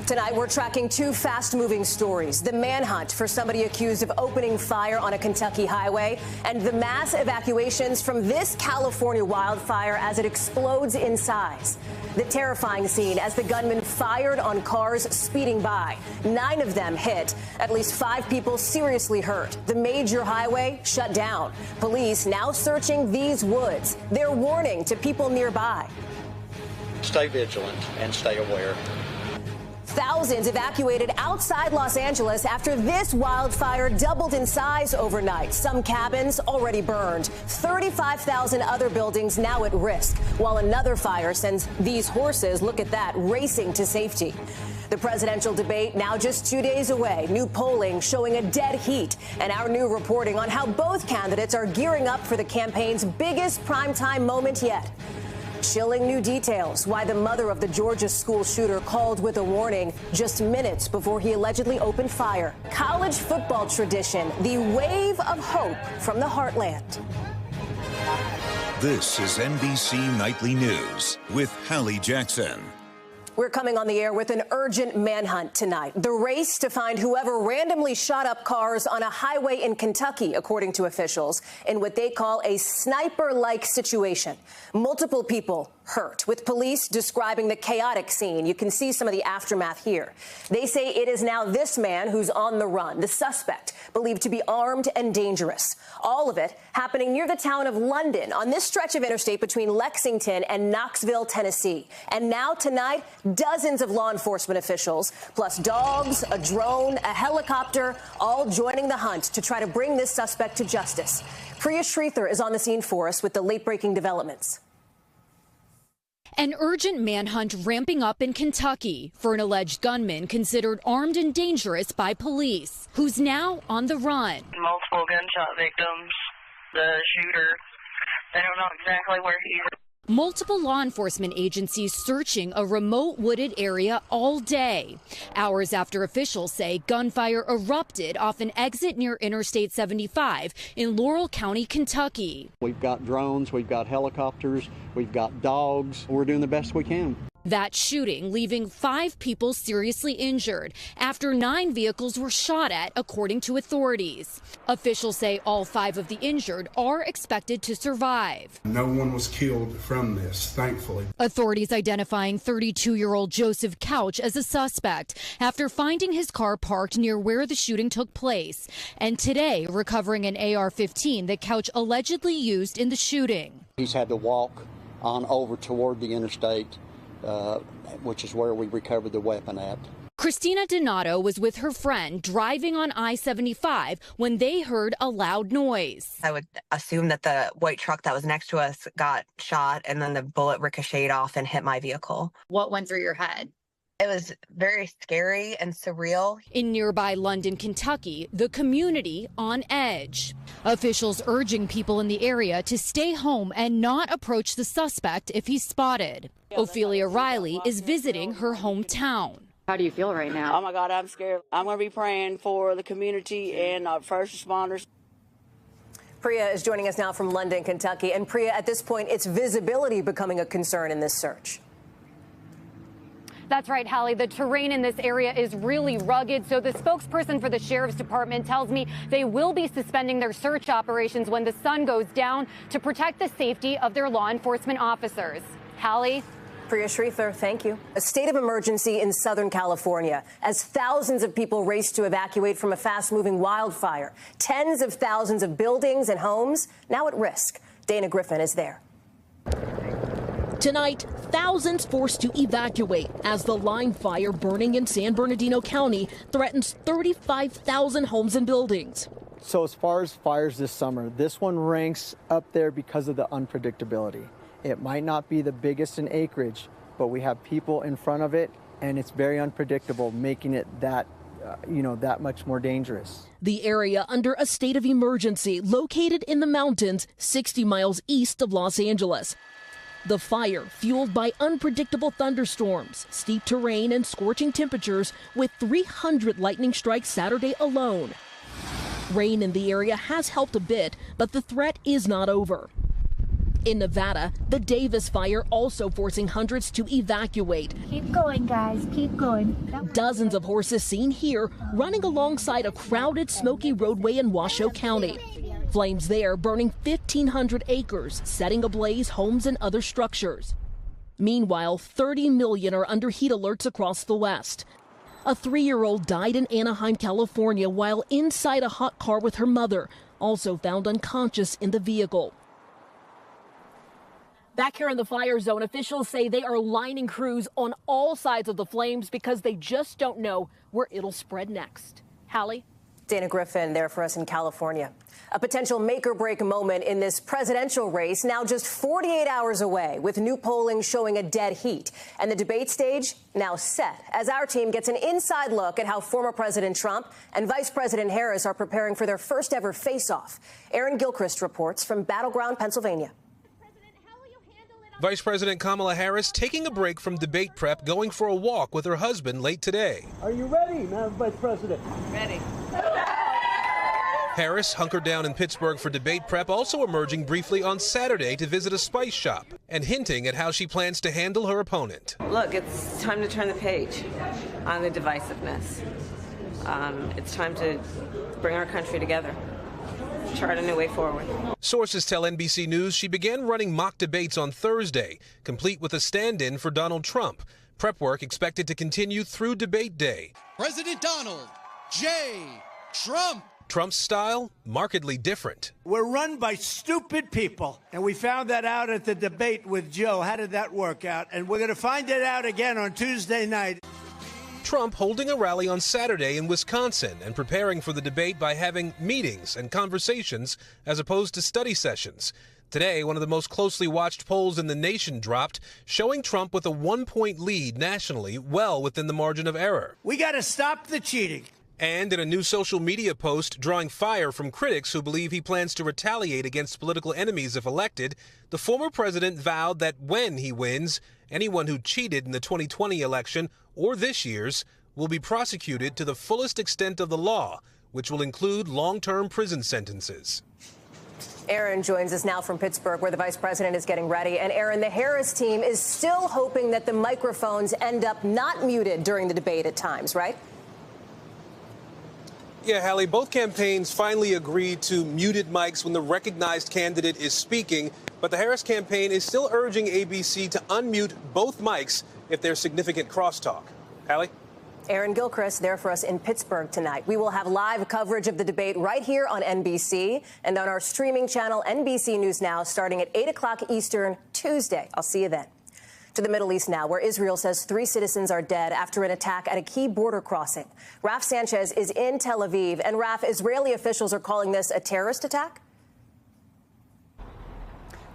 Tonight, we're tracking two fast-moving stories. The manhunt for somebody accused of opening fire on a Kentucky highway and the mass evacuations from this California wildfire as it explodes in size. The terrifying scene as the gunman fired on cars speeding by. 9 of them hit. At least 5 people seriously hurt. The major highway shut down. Police now searching these woods. They're warning to people nearby. Stay vigilant and stay aware. Thousands evacuated outside Los Angeles after this wildfire doubled in size overnight. Some cabins already burned. 35,000 other buildings now at risk, while another fire sends these horses, look at that, racing to safety. The presidential debate now just 2 days away. New polling showing a dead heat. And our new reporting on how both candidates are gearing up for the campaign's biggest primetime moment yet. Chilling new details why the mother of the Georgia school shooter called with a warning just minutes before he allegedly opened fire. College football tradition, the wave of hope from the heartland. This is NBC Nightly News with Hallie Jackson. We're coming on the air with an urgent manhunt tonight. The race to find whoever randomly shot up cars on a highway in Kentucky, according to officials, in what they call a sniper-like situation. Multiple people hurt, with police describing the chaotic scene. You can see some of the aftermath here. They say it is now this man who's on the run, the suspect, believed to be armed and dangerous. All of it happening near the town of London on this stretch of interstate between Lexington and Knoxville, Tennessee. And now tonight, dozens of law enforcement officials, plus dogs, a drone, a helicopter, all joining the hunt to try to bring this suspect to justice. Priya Sridhar is on the scene for us with the late-breaking developments. An urgent manhunt ramping up in Kentucky for an alleged gunman considered armed and dangerous by police, who's now on the run. Multiple gunshot victims. The shooter, they don't know exactly where he is. Multiple law enforcement agencies searching a remote wooded area all day. Hours after officials say gunfire erupted off an exit near Interstate 75 in Laurel County, Kentucky. We've got drones, we've got helicopters, we've got dogs. We're doing the best we can. That shooting leaving 5 people seriously injured after 9 vehicles were shot at, according to authorities. Officials say all 5 of the injured are expected to survive. No one was killed from this, thankfully. Authorities identifying 32-year-old Joseph Couch as a suspect after finding his car parked near where the shooting took place, and today recovering an AR-15 that Couch allegedly used in the shooting. He's had to walk on over toward the interstate, which is where we recovered the weapon at. Christina Donato was with her friend driving on I-75 when they heard a loud noise. I would assume that the white truck that was next to us got shot and then the bullet ricocheted off and hit my vehicle. What went through your head? It was very scary and surreal. In nearby London, Kentucky, the community on edge. Officials urging people in the area to stay home and not approach the suspect if he's spotted. Ophelia Riley is visiting her hometown. How do you feel right now? Oh my God, I'm scared. I'm going to be praying for the community and first responders. Priya is joining us now from London, Kentucky. And Priya, at this point, it's visibility becoming a concern in this search. That's right, Hallie. The terrain in this area is really rugged. So the spokesperson for the sheriff's department tells me they will be suspending their search operations when the sun goes down to protect the safety of their law enforcement officers. Hallie? Priya Sridhar, thank you. A state of emergency in Southern California as thousands of people race to evacuate from a fast-moving wildfire. Tens of thousands of buildings and homes now at risk. Dana Griffin is there. Tonight, thousands forced to evacuate as the line fire burning in San Bernardino County threatens 35,000 homes and buildings. So as far as fires this summer, this one ranks up there because of the unpredictability. It might not be the biggest in acreage, but we have people in front of it, and it's very unpredictable, making it that much more dangerous. The area under a state of emergency located in the mountains 60 miles east of Los Angeles. The fire fueled by unpredictable thunderstorms, steep terrain, and scorching temperatures with 300 lightning strikes Saturday alone. Rain in the area has helped a bit, but the threat is not over. In Nevada, the Davis fire also forcing hundreds to evacuate. Keep going, guys. Keep going. Dozens of horses seen here running alongside a crowded, smoky roadway in Washoe County. Flames there burning 1,500 acres, setting ablaze homes and other structures. Meanwhile, 30 million are under heat alerts across the West. A 3-year-old died in Anaheim, California, while inside a hot car with her mother, also found unconscious in the vehicle. Back here in the fire zone, officials say they are lining crews on all sides of the flames because they just don't know where it'll spread next. Hallie? Dana Griffin there for us in California. A potential make-or-break moment in this presidential race now just 48 hours away, with new polling showing a dead heat. And the debate stage now set, as our team gets an inside look at how former President Trump and Vice President Harris are preparing for their first ever face-off. Aaron Gilchrist reports from Battleground, Pennsylvania. Vice President Kamala Harris taking a break from debate prep, going for a walk with her husband late today. Are you ready, Madam Vice President? Ready. Harris, hunkered down in Pittsburgh for debate prep, also emerging briefly on Saturday to visit a spice shop and hinting at how she plans to handle her opponent. Look, it's time to turn the page on the divisiveness. It's time to bring our country together. Chart a new way forward. Sources tell NBC News she began running mock debates on Thursday, complete with a stand-in for Donald Trump. Prep work expected to continue through debate day. President Donald J. Trump. Trump's style, markedly different. We're run by stupid people, and we found that out at the debate with Joe. How did that work out? And we're going to find it out again on Tuesday night. Trump holding a rally on Saturday in Wisconsin and preparing for the debate by having meetings and conversations as opposed to study sessions. Today, one of the most closely watched polls in the nation dropped, showing Trump with a 1-point lead nationally, well within the margin of error. We got to stop the cheating. And in a new social media post drawing fire from critics who believe he plans to retaliate against political enemies if elected, the former president vowed that when he wins, anyone who cheated in the 2020 election or this year's will be prosecuted to the fullest extent of the law, which will include long-term prison sentences. Aaron joins us now from Pittsburgh, where the vice president is getting ready. And Aaron, the Harris team is still hoping that the microphones end up not muted during the debate at times, right? Yeah, Hallie, both campaigns finally agreed to muted mics when the recognized candidate is speaking, but the Harris campaign is still urging ABC to unmute both mics if there's significant crosstalk. Hallie? Aaron Gilchrist there for us in Pittsburgh tonight. We will have live coverage of the debate right here on NBC and on our streaming channel, NBC News Now, starting at 8 o'clock Eastern Tuesday. I'll see you then. To the Middle East now, where Israel says 3 citizens are dead after an attack at a key border crossing. Raf Sanchez is in Tel Aviv. And Raf, Israeli officials are calling this a terrorist attack?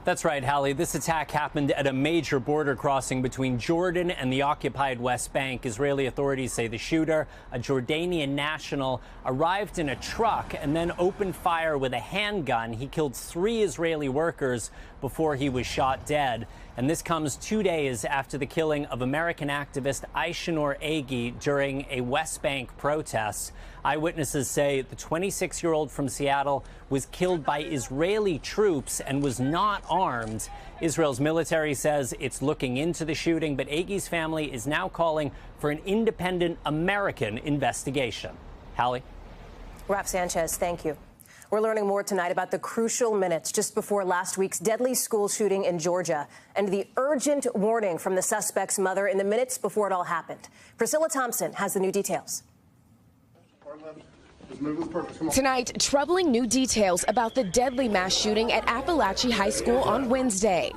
That's right, Hallie. This attack happened at a major border crossing between Jordan and the occupied West Bank. Israeli authorities say the shooter, a Jordanian national, arrived in a truck and then opened fire with a handgun. He killed 3 Israeli workers before he was shot dead. And this comes 2 days after the killing of American activist Aishinur Agi during a West Bank protest. Eyewitnesses say the 26-year-old from Seattle was killed by Israeli troops and was not armed. Israel's military says it's looking into the shooting, but Agi's family is now calling for an independent American investigation. Hallie? Raf Sanchez, thank you. We're learning more tonight about the crucial minutes just before last week's deadly school shooting in Georgia and the urgent warning from the suspect's mother in the minutes before it all happened. Priscilla Thompson has the new details. Tonight, troubling new details about the deadly mass shooting at Appalachia High School on Wednesday.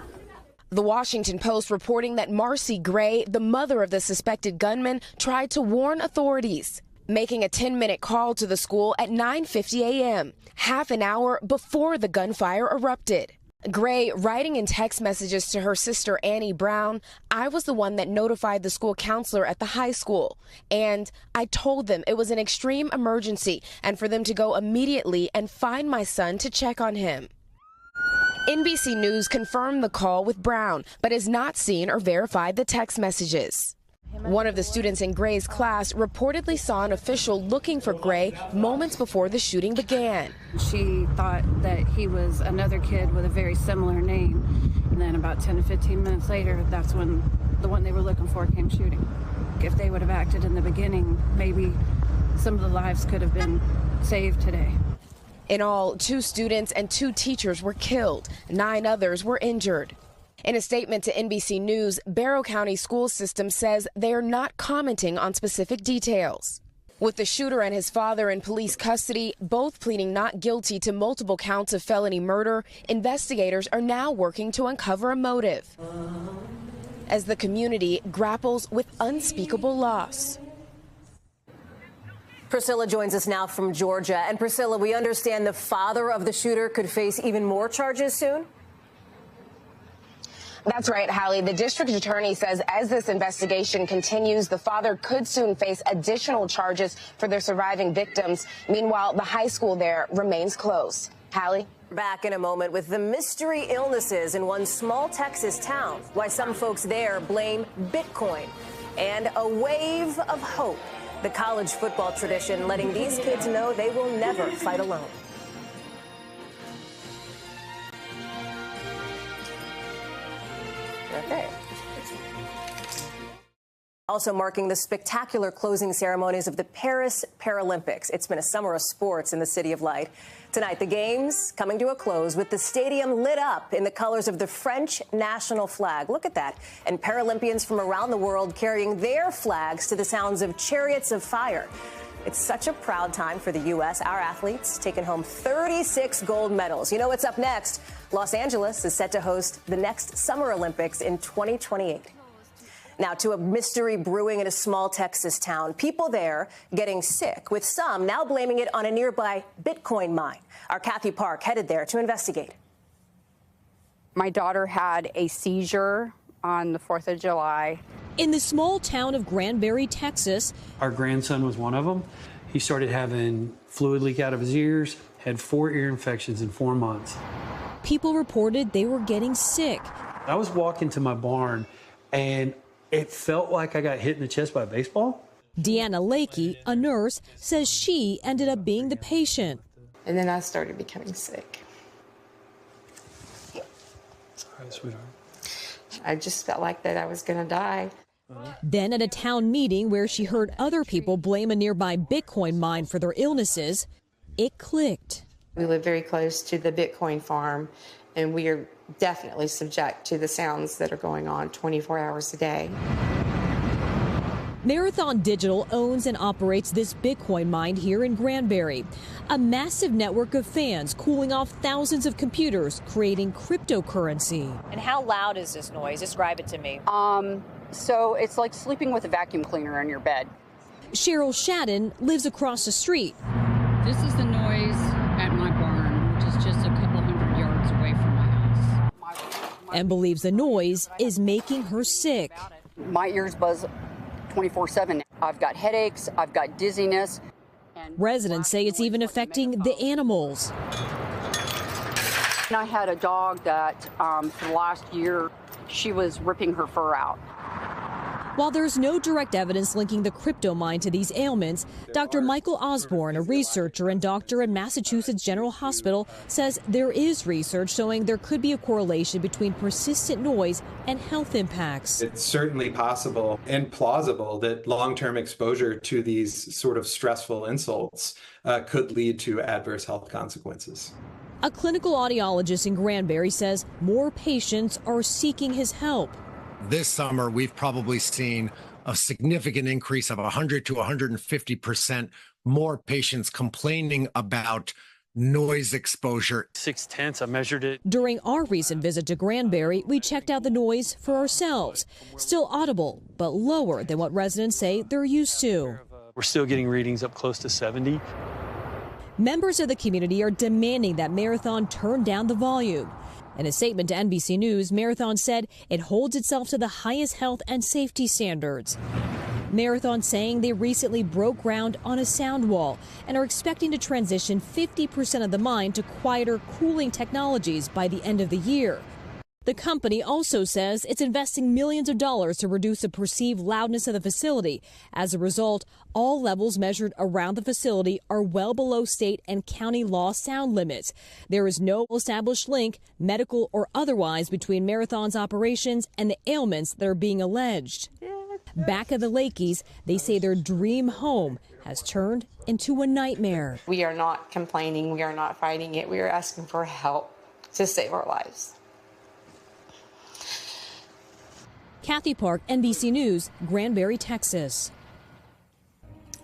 The Washington Post reporting that Marcy Gray, the mother of the suspected gunman, tried to warn authorities, making a 10-minute call to the school at 9:50 a.m., half an hour before the gunfire erupted. Gray writing in text messages to her sister Annie Brown, "I was the one that notified the school counselor at the high school, and I told them it was an extreme emergency and for them to go immediately and find my son to check on him." NBC News confirmed the call with Brown, but has not seen or verified the text messages. One of the students in Gray's class reportedly saw an official looking for Gray moments before the shooting began. She thought that he was another kid with a very similar name. And then about 10 to 15 minutes later, that's when the one they were looking for came shooting. If they would have acted in the beginning, maybe some of the lives could have been saved today. In all, 2 students and 2 teachers were killed. 9 others were injured. In a statement to NBC News, Barrow County School System says they are not commenting on specific details. With the shooter and his father in police custody, both pleading not guilty to multiple counts of felony murder, investigators are now working to uncover a motive as the community grapples with unspeakable loss. Priscilla joins us now from Georgia. And Priscilla, we understand the father of the shooter could face even more charges soon? That's right, Hallie. The district attorney says as this investigation continues, the father could soon face additional charges for their surviving victims. Meanwhile, the high school there remains closed. Hallie? Back in a moment with the mystery illnesses in one small Texas town, why some folks there blame Bitcoin, and a wave of hope. The college football tradition letting these kids know they will never fight alone. Okay. Also marking the spectacular closing ceremonies of the Paris Paralympics. It's been a summer of sports in the City of Light. Tonight, the games coming to a close with the stadium lit up in the colors of the French national flag. Look at that. And Paralympians from around the world carrying their flags to the sounds of chariots of fire. It's such a proud time for the U.S. Our athletes taking home 36 gold medals. You know what's up next? Los Angeles is set to host the next Summer Olympics in 2028. Now to a mystery brewing in a small Texas town. People there getting sick, with some now blaming it on a nearby Bitcoin mine. Our Kathy Park headed there to investigate. My daughter had a seizure on the 4th of July. In the small town of Granbury, Texas, our grandson was one of them. He started having fluid leak out of his ears, had 4 ear infections in 4 months. People reported they were getting sick. I was walking to my barn and it felt like I got hit in the chest by a baseball. Deanna Lakey, a nurse, says she ended up being the patient. And then I started becoming sick. Sorry, sweetheart. I just felt like that I was going to die. Then at a town meeting where she heard other people blame a nearby Bitcoin mine for their illnesses, it clicked. We live very close to the Bitcoin farm, and we are definitely subject to the sounds that are going on 24 hours a day. Marathon Digital owns and operates this Bitcoin mine here in Granbury, a massive network of fans cooling off thousands of computers, creating cryptocurrency. And how loud is this noise? Describe it to me. So it's like sleeping with a vacuum cleaner in your bed. Cheryl Shadden lives across the street. This is the noise at my barn, which is just a couple hundred yards away from my house. And believes the noise is making her sick. My ears buzz 24/7. I've got headaches, I've got dizziness. Residents say it's even affecting the animals. And I had a dog that for the last year, she was ripping her fur out. While there's no direct evidence linking the crypto mine to these ailments, Dr. Michael Osborne, a researcher and doctor at Massachusetts General Hospital, says there is research showing there could be a correlation between persistent noise and health impacts. It's certainly possible and plausible that long-term exposure to these sort of stressful insults could lead to adverse health consequences. A clinical audiologist in Granbury says more patients are seeking his help. This summer, we've probably seen a significant increase of 100 to 150% more patients complaining about noise exposure. 0.6, I measured it. During our recent visit to Granbury, we checked out the noise for ourselves. Still audible, but lower than what residents say they're used to. We're still getting readings up close to 70. Members of the community are demanding that Marathon turn down the volume. In a statement to NBC News, Marathon said it holds itself to the highest health and safety standards. Marathon saying they recently broke ground on a sound wall and are expecting to transition 50% of the mine to quieter cooling technologies by the end of the year. The company also says it's investing millions of dollars to reduce the perceived loudness of the facility. As a result, all levels measured around the facility are well below state and county law sound limits. There is no established link, medical or otherwise, between Marathon's operations and the ailments that are being alleged. Back at the Lakeys, they say their dream home has turned into a nightmare. We are not complaining. We are not fighting it. We are asking for help to save our lives. Kathy Park, NBC News, Granbury, Texas.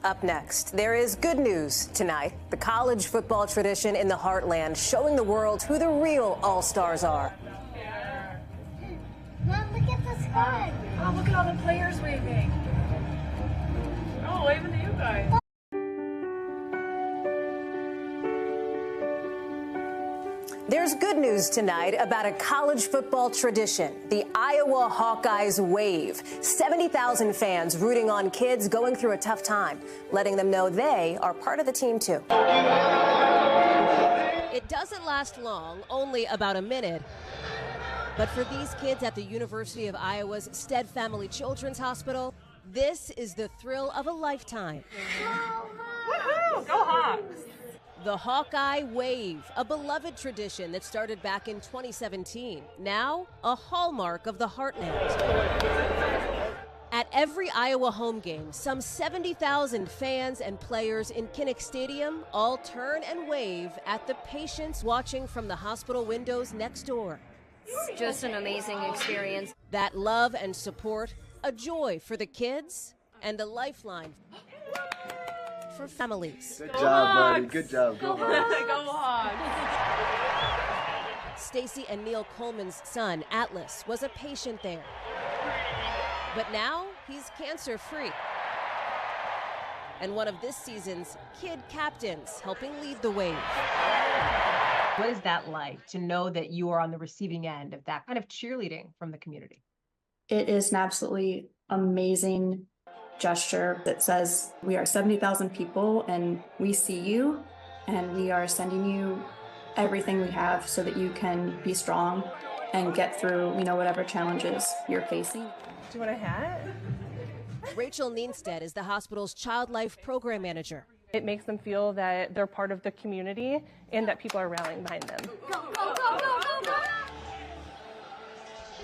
Up next, there is good news tonight. The college football tradition in the heartland showing the world who the real all-stars are. Mom, look at the sky. Oh, look at all the players waving. Oh, waving to you guys. There's good news tonight about a college football tradition, the Iowa Hawkeyes Wave. 70,000 fans rooting on kids going through a tough time, letting them know they are part of the team too. It doesn't last long, only about a minute. But for these kids at the University of Iowa's Stead Family Children's Hospital, this is the thrill of a lifetime. Woohoo! Go Hawks! The Hawkeye Wave, a beloved tradition that started back in 2017. Now, a hallmark of the heartland. At every Iowa home game, some 70,000 fans and players in Kinnick Stadium all turn and wave at the patients watching from the hospital windows next door. It's just an amazing experience. That love and support, a joy for the kids and a lifeline for families. Good job, buddy. Good job. Go Hawks. Go Hawks. Stacy and Neil Coleman's son, Atlas, was a patient there. But now he's cancer-free. And one of this season's kid captains helping lead the wave. What is that like to know that you are on the receiving end of that kind of cheerleading from the community? It is an absolutely amazing gesture that says we are 70,000 people and we see you and we are sending you everything we have so that you can be strong and get through, whatever challenges you're facing. Do you want a hat? Rachel Neenstead is the hospital's Child Life Program Manager. It makes them feel that they're part of the community and that people are rallying behind them. Go, go, go, go, go, go!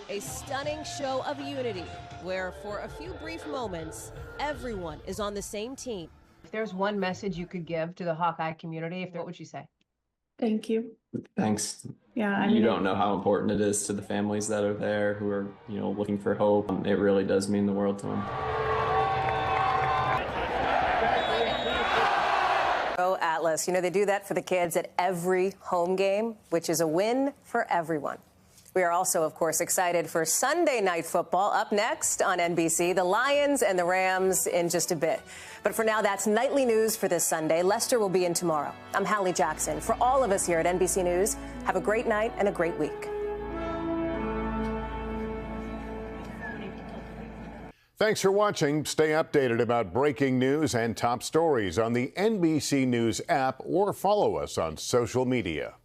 A stunning show of unity where, for a few brief moments, everyone is on the same team. If there's one message you could give to the Hawkeye community, what would you say? Thank you. Thanks. Yeah, you don't know how important it is to the families that are there who are, looking for hope. It really does mean the world to them. Oh, Atlas. They do that for the kids at every home game, which is a win for everyone. We are also, of course, excited for Sunday night football up next on NBC. The Lions and the Rams in just a bit. But for now, that's nightly news for this Sunday. Lester will be in tomorrow. I'm Hallie Jackson. For all of us here at NBC News, have a great night and a great week. Thanks for watching. Stay updated about breaking news and top stories on the NBC News app or follow us on social media.